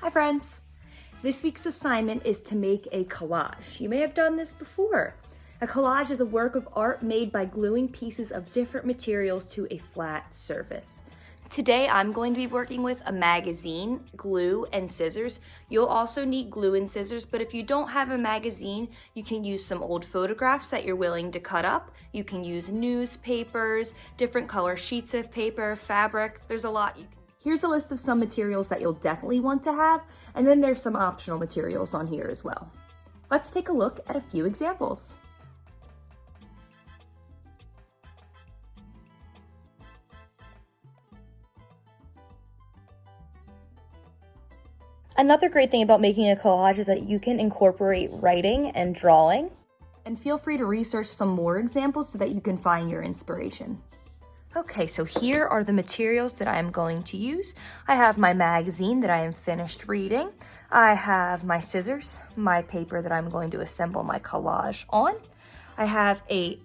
Hi friends! This week's assignment is to make a collage. You may have done this before. A collage is a work of art made by gluing pieces of different materials to a flat surface. Today I'm going to be working with a magazine, glue, and scissors. You'll also need glue and scissors, but if you don't have a magazine, you can use some old photographs that you're willing to cut up. You can use newspapers, different color sheets of paper, fabric. There's a lot you can. Here's a list of some materials that you'll definitely want to have, and then there's some optional materials on here as well. Let's take a look at a few examples. Another great thing about making a collage is that you can incorporate writing and drawing. And feel free to research some more examples so that you can find your inspiration. Okay, so here are the materials that I am going to use. I have my magazine that I am finished reading. I have my scissors, my paper that I'm going to assemble my collage on. I have a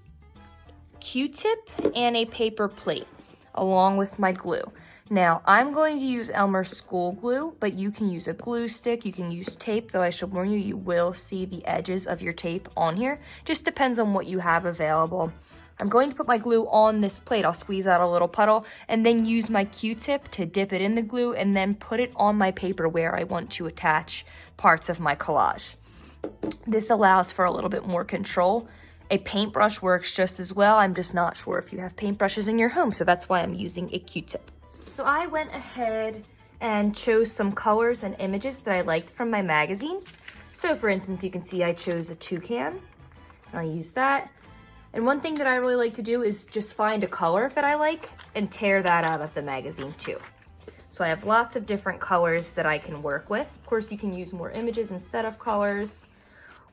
Q-tip and a paper plate along with my glue. Now, I'm going to use Elmer's school glue, but you can use a glue stick, you can use tape, though I should warn you, you will see the edges of your tape on here. Just depends on what you have available. I'm going to put my glue on this plate. I'll squeeze out a little puddle and then use my Q-tip to dip it in the glue and then put it on my paper where I want to attach parts of my collage. This allows for a little bit more control. A paintbrush works just as well. I'm just not sure if you have paintbrushes in your home, so that's why I'm using a Q-tip. So I went ahead and chose some colors and images that I liked from my magazine. So for instance, you can see I chose a toucan. I'll use that. And one thing that I really like to do is just find a color that I like and tear that out of the magazine too. So I have lots of different colors that I can work with. Of course, you can use more images instead of colors,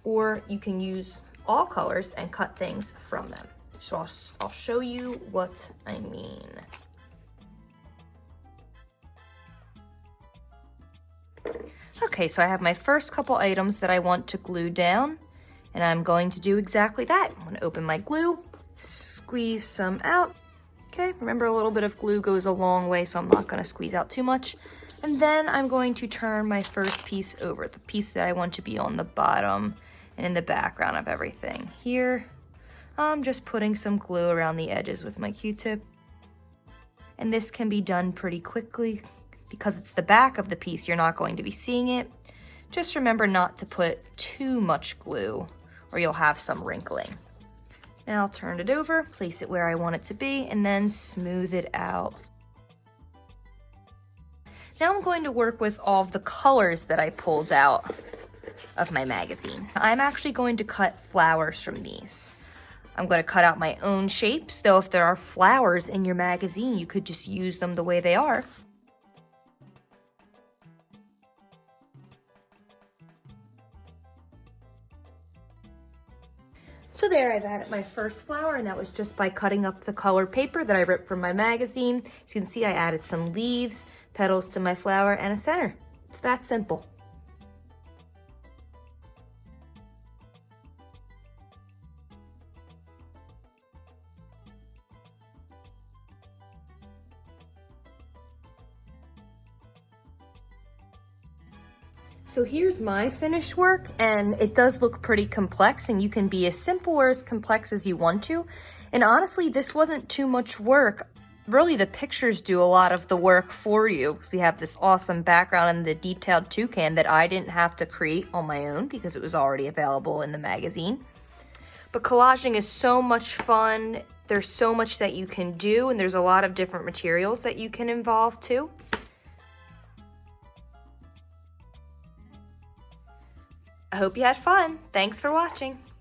or you can use all colors and cut things from them. So I'll show you what I mean. Okay, so I have my first couple items that I want to glue down. And I'm going to do exactly that. I'm gonna open my glue, squeeze some out. Okay, remember a little bit of glue goes a long way, so I'm not gonna squeeze out too much. And then I'm going to turn my first piece over, the piece that I want to be on the bottom and in the background of everything. Here, I'm just putting some glue around the edges with my Q-tip. And this can be done pretty quickly. Because it's the back of the piece, you're not going to be seeing it. Just remember not to put too much glue or you'll have some wrinkling. Now I'll turn it over, place it where I want it to be, and then smooth it out. Now I'm going to work with all of the colors that I pulled out of my magazine. I'm actually going to cut flowers from these. I'm going to cut out my own shapes, though if there are flowers in your magazine, you could just use them the way they are. So there, I've added my first flower, and that was just by cutting up the colored paper that I ripped from my magazine. As you can see, I added some leaves, petals to my flower, and a center. It's that simple. So here's my finished work, and it does look pretty complex, and you can be as simple or as complex as you want to. And honestly, this wasn't too much work. Really, the pictures do a lot of the work for you, because we have this awesome background and the detailed toucan that I didn't have to create on my own because it was already available in the magazine. But collaging is so much fun. There's so much that you can do, and there's a lot of different materials that you can involve too. I hope you had fun. Thanks for watching.